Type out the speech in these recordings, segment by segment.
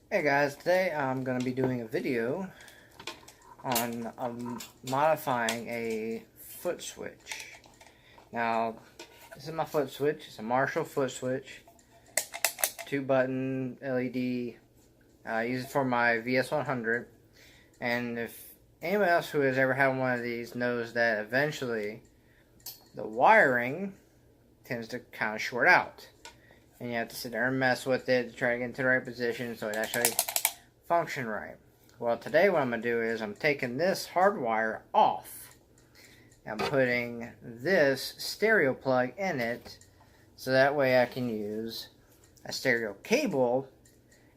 Hey guys, today I'm going to be doing a video on modifying a foot switch. Now, this is my foot switch. It's a Marshall foot switch. 2-button LED. I use it for my VS100. And if anyone else who has ever had one of these knows that eventually the wiring tends to kind of short out. And you have to sit there and mess with it to try to get into the right position so it actually function right. Well, today what I'm going to do is I'm taking this hard wire off. I'm putting this stereo plug in it so that way I can use a stereo cable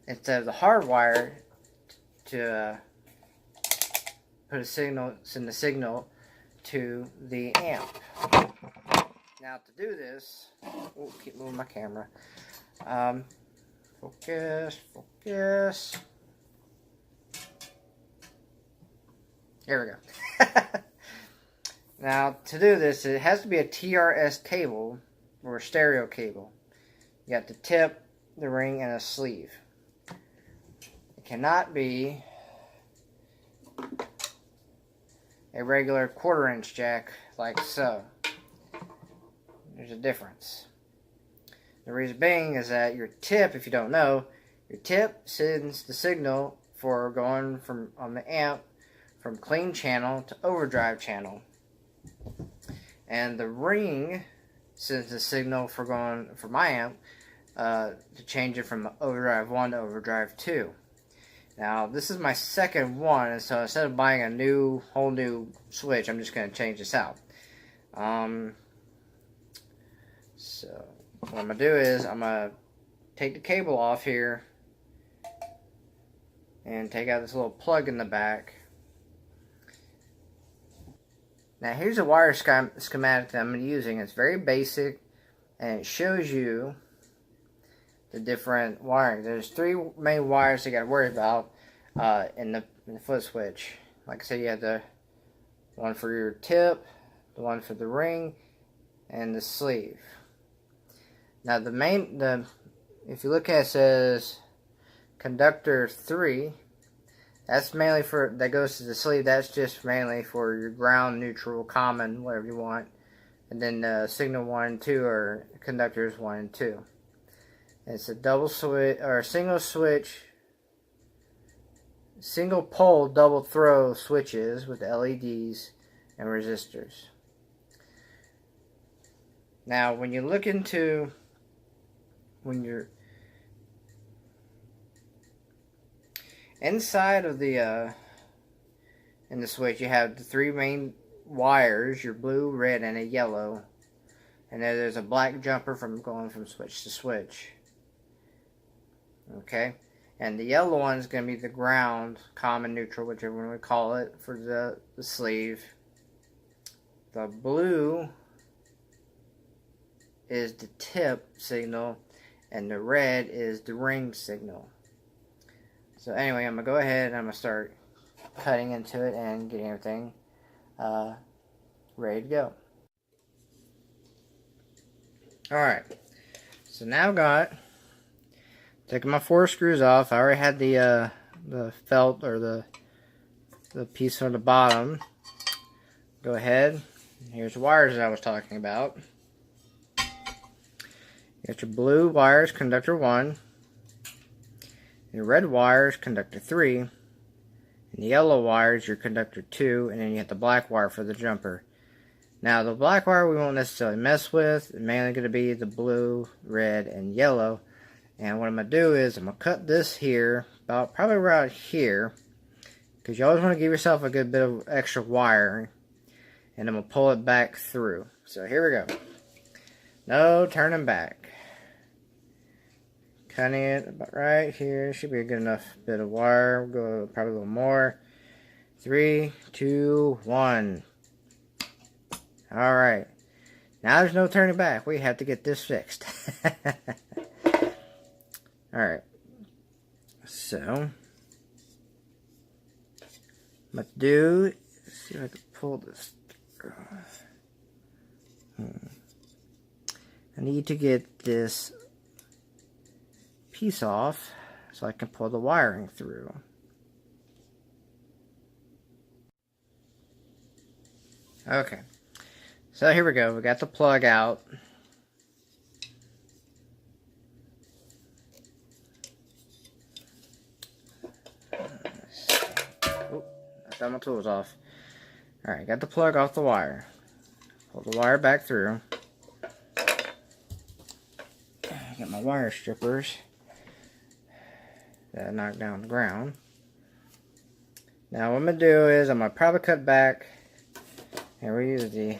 instead of the hard wire to send the signal to the amp. Now to do this, keep moving my camera. Focus. There we go. Now to do this, it has to be a TRS cable or a stereo cable. You got the tip, the ring, and a sleeve. It cannot be a regular 1/4-inch jack like so. There's a difference. The reason being is that your tip, if you don't know, your tip sends the signal for going from on the amp from clean channel to overdrive channel. And the ring sends the signal for going for my amp to change it from overdrive 1 to overdrive 2. Now this is my second one, and so instead of buying a whole new switch, I'm just going to change this out. So what I'm going to do is I'm going to take the cable off here and take out this little plug in the back. Now here's a wire schematic that I'm using. It's very basic and it shows you the different wiring. There's 3 main wires you got to worry about in the foot switch. Like I said, you have the one for your tip, the one for the ring, and the sleeve. Now if you look at it, says conductor 3. That's mainly that goes to the sleeve. That's just mainly for your ground, neutral, common, whatever you want. And then signal 1 and 2 are conductors 1 and 2. And it's a double switch or single switch, single pole double throw switches with LEDs and resistors. Now when you look into when you're inside of the in the switch, you have the 3 main wires, your blue, red, and a yellow, and then there's a black jumper from going from switch to switch. Okay, and the yellow one is going to be the ground, common, neutral, whichever one we call it, for the sleeve. The blue is the tip signal, and the red is the ring signal. So anyway, I'm going to go ahead and I'm going to start cutting into it and getting everything ready to go. Alright, so now I've got, taking my 4 screws off. I already had the felt or the piece on the bottom. Go ahead, here's the wires that I was talking about. You got your blue wires, conductor 1. Your red wires, conductor 3. And the yellow wires, your conductor 2. And then you have the black wire for the jumper. Now, the black wire we won't necessarily mess with. It's mainly going to be the blue, red, and yellow. And what I'm going to do is I'm going to cut this here, about probably around here. Because you always want to give yourself a good bit of extra wiring. And I'm going to pull it back through. So here we go. No turning back. Cutting it about right here. Should be a good enough bit of wire. We'll go probably a little more. 3, 2, 1. Alright. Now there's no turning back. We have to get this fixed. Alright. So, what I'm going to do is see if I can pull this through. I need to get this piece off so I can pull the wiring through. Okay, so here we go. We got the plug out. Oh, I got my tools off. Alright, got the plug off the wire. Pull the wire back through. Get my wire strippers that I knocked down on the ground. Now what I'm going to do is I'm going to probably cut back, and we use the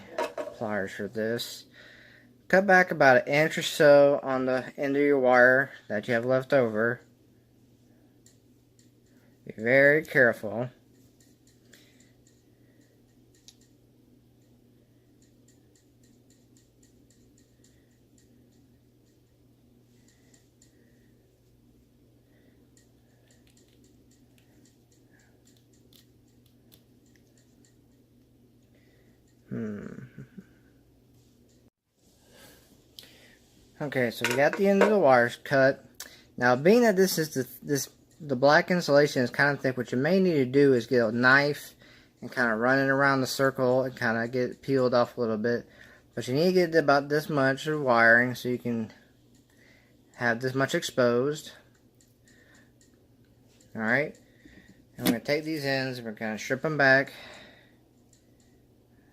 pliers for this. Cut back about 1 inch or so on the end of your wire that you have left over. Be very careful. Okay, so we got the end of the wires cut. Now, being that this is the black insulation is kind of thick, what you may need to do is get a knife and kind of run it around the circle and kind of get it peeled off a little bit. But you need to get about this much of wiring so you can have this much exposed. Alright, and we're going to take these ends and we're going to strip them back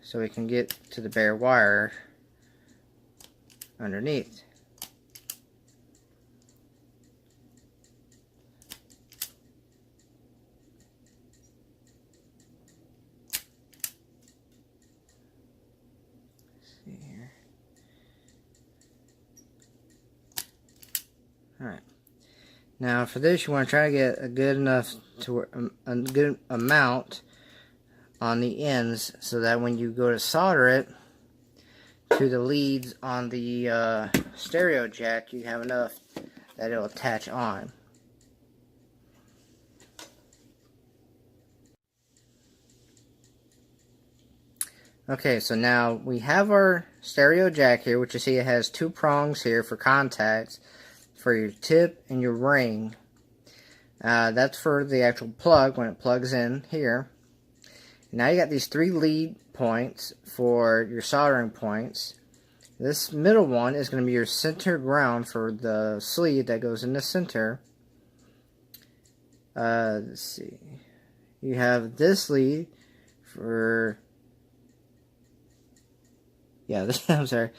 so we can get to the bare wire underneath. Alright, now for this you want to try to get a good enough to a good amount on the ends so that when you go to solder it to the leads on the stereo jack, you have enough that it'll attach on. Okay, so now we have our stereo jack here, which you see it has 2 prongs here for contacts for your tip and your ring. That's for the actual plug when it plugs in here. Now you got these 3 lead points for your soldering points. This middle one is going to be your center ground for the sleeve that goes in the center. Let's see. You have this lead for I'm sorry.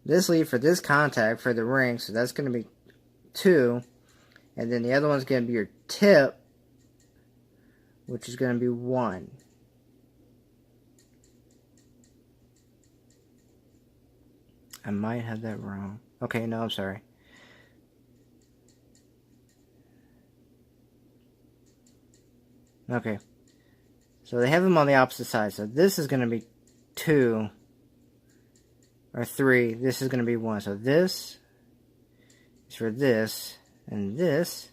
This lead for this contact for the ring, so that's going to be 2, and then the other one's going to be your tip, which is going to be 1. I might have that wrong. Okay, no, I'm sorry. Okay, so they have them on the opposite side, so this is going to be 2 or 3. This is going to be 1. So this is for this, and this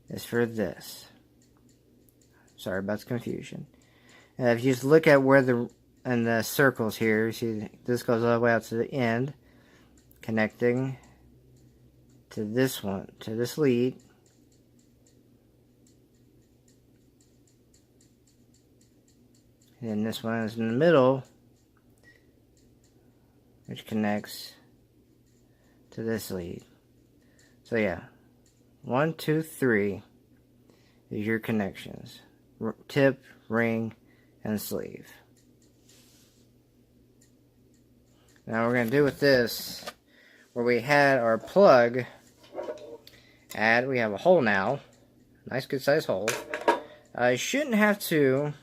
is for this. Sorry about the confusion. And if you just look at where the circles here, you see this goes all the way out to the end, connecting to this one, to this lead. And then this one is in the middle, which connects to this lead. So yeah, 1, 2, 3 is your connections. Tip, ring, and sleeve. Now we're going to do with this, where we had our plug at, we have a hole now. Nice good sized hole. You shouldn't have to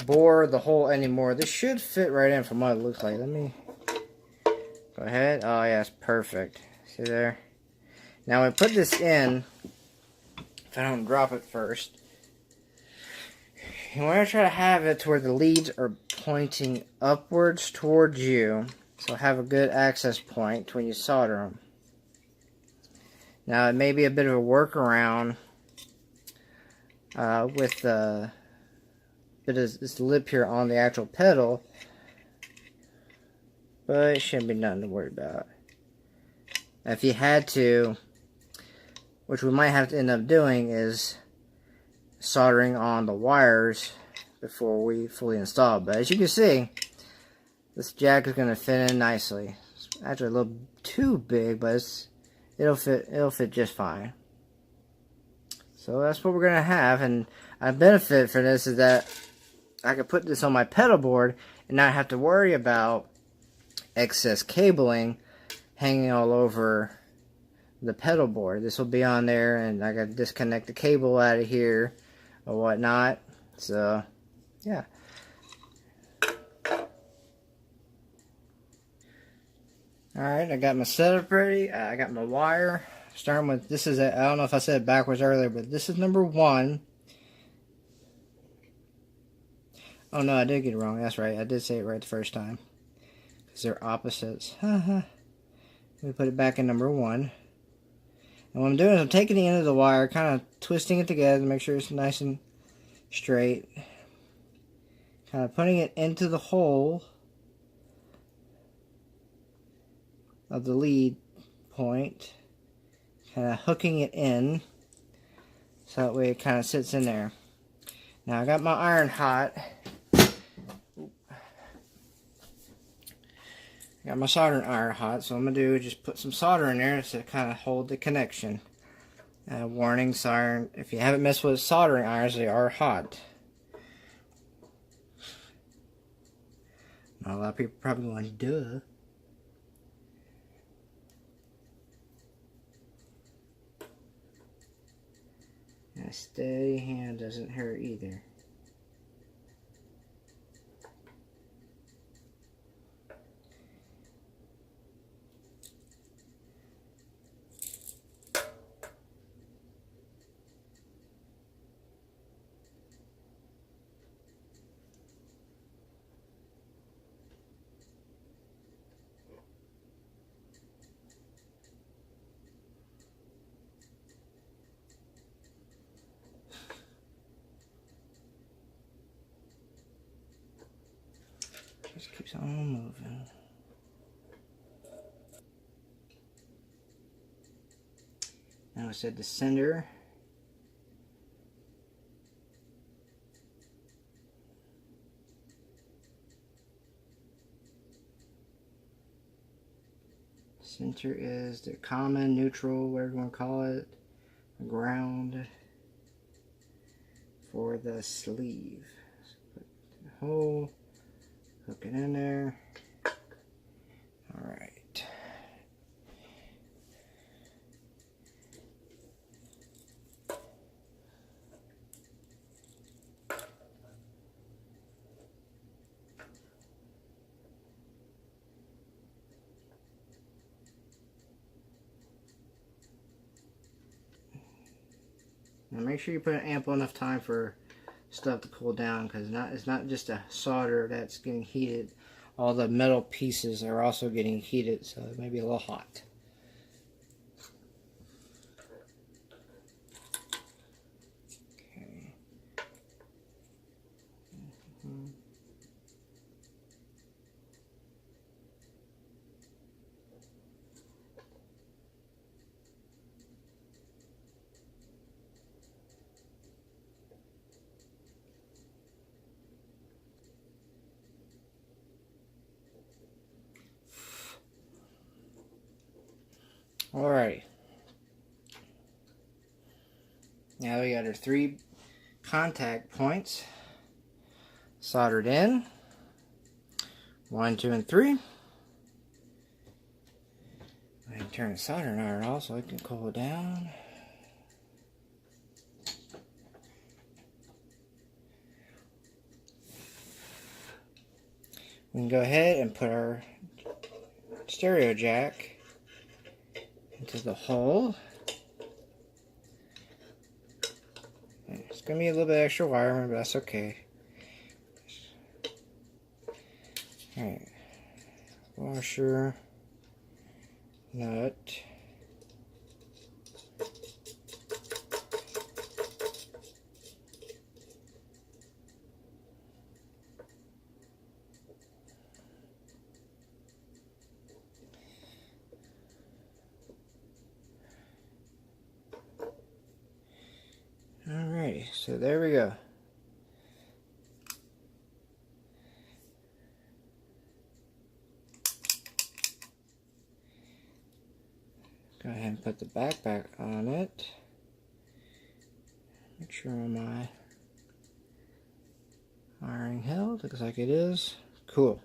bore the hole anymore. This should fit right in from what it looks like. Let me go ahead. Oh yeah, it's perfect. See there? Now when I put this in, if I don't drop it first, you want to try to have it to where the leads are pointing upwards towards you, so have a good access point when you solder them. Now it may be a bit of a workaround with the bit of this lip here on the actual pedal, but it shouldn't be nothing to worry about. If you had to, which we might have to end up doing, is soldering on the wires before we fully install. But as you can see, this jack is going to fit in nicely. It's actually a little too big, but it'll fit just fine. So that's what we're going to have, and a benefit for this is that I can put this on my pedal board and not have to worry about excess cabling hanging all over the pedal board. This will be on there, and I got to disconnect the cable out of here or whatnot. So yeah. Alright, I got my setup ready. I got my wire. Starting with, this is, I don't know if I said it backwards earlier, but this is number 1. Oh no, I did get it wrong. That's right. I did say it right the first time. Because they're opposites. Let me put it back in number 1. And what I'm doing is I'm taking the end of the wire, kind of twisting it together to make sure it's nice and straight. Kind of putting it into the hole of the lead point. Kind of hooking it in. So that way it kind of sits in there. Now I got my iron hot. Got my soldering iron hot, so what I'm going to do is just put some solder in there to kind of hold the connection. Warning, siren, if you haven't messed with soldering irons, they are hot. Now, a lot of people are probably going, duh. And a steady hand doesn't hurt either. Just keeps on moving. Now it's at the center. Center is the common, neutral, whatever you want to call it, ground for the sleeve. So put the hole. Hook it in there. Alright. Now make sure you put an ample enough time for stuff to cool down, because it's not just a solder that's getting heated. All the metal pieces are also getting heated, so it may be a little hot. Okay. Alright. Now we got our 3 contact points soldered in. 1, 2, and 3. I can turn the soldering iron off so I can cool it down. We can go ahead and put our stereo jack into the hole. It's going to be a little bit extra wiring, but that's okay. Alright. Washer. Nut. Alrighty, so there we go. Go ahead and put the backpack on it. Make sure my wiring held. Looks like it is. Cool.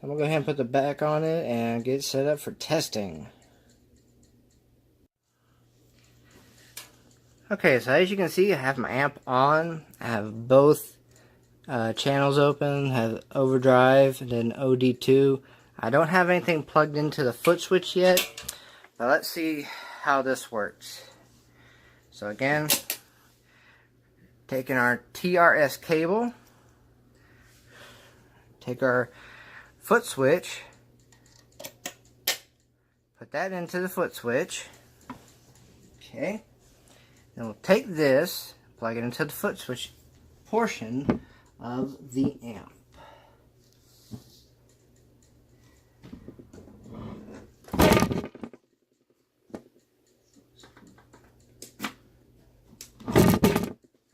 I'm gonna go ahead and put the back on it and get set up for testing. Okay, so as you can see, I have my amp on. I have both channels open. I have overdrive and then OD2. I don't have anything plugged into the foot switch yet, but let's see how this works. So again, taking our TRS cable, take our foot switch, put that into the foot switch. Okay. Then we'll take this, plug it into the foot switch portion of the amp.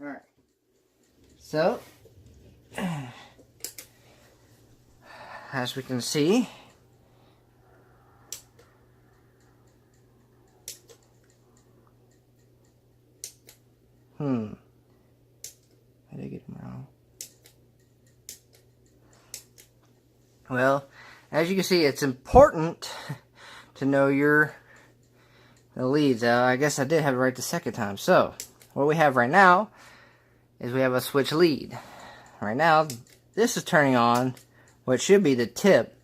Alright. So, as we can see, I did get them wrong. Well, as you can see, it's important to know the leads. I guess I did have it right the second time. So, what we have right now is we have a switch lead. Right now, this is turning on what should be the tip,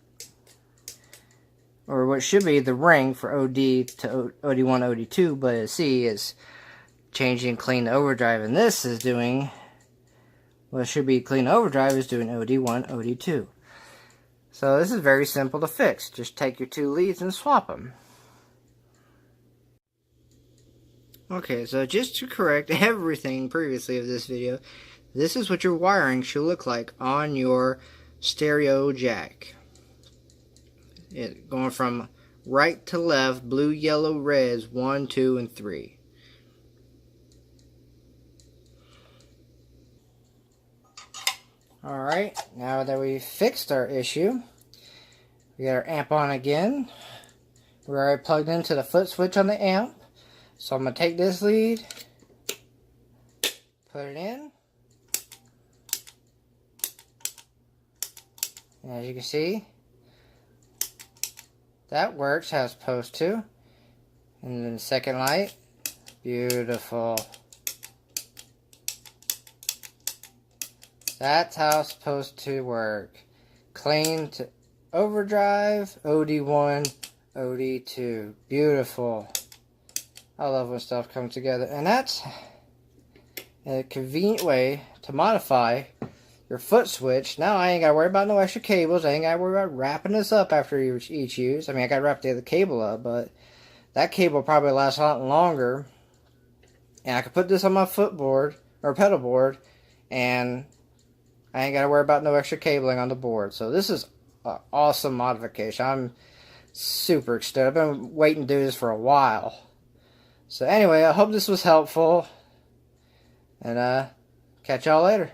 or what should be the ring for OD to OD1, OD2, but as C is changing clean to overdrive, and this is doing what should be clean to overdrive is doing OD1, OD2. So this is very simple to fix. Just take your two leads and swap them. Okay, so just to correct everything previously of this video, this is what your wiring should look like on your stereo jack. It going from right to left, blue, yellow, red is 1, 2, and 3. Alright, now that we've fixed our issue, we got our amp on again. We're already plugged into the foot switch on the amp. So I'm going to take this lead, put it in. And as you can see, that works how it's supposed to. And then the second light, beautiful. That's how it's supposed to work. Clean to overdrive, OD1, OD2. Beautiful. I love when stuff comes together. And that's a convenient way to modify your foot switch. Now I ain't got to worry about no extra cables. I ain't got to worry about wrapping this up after each use. I mean, I got to wrap the other cable up, but that cable probably lasts a lot longer. And I could put this on my footboard or pedal board, and I ain't got to worry about no extra cabling on the board. So this is an awesome modification. I'm super excited. I've been waiting to do this for a while. So anyway, I hope this was helpful. And catch y'all later.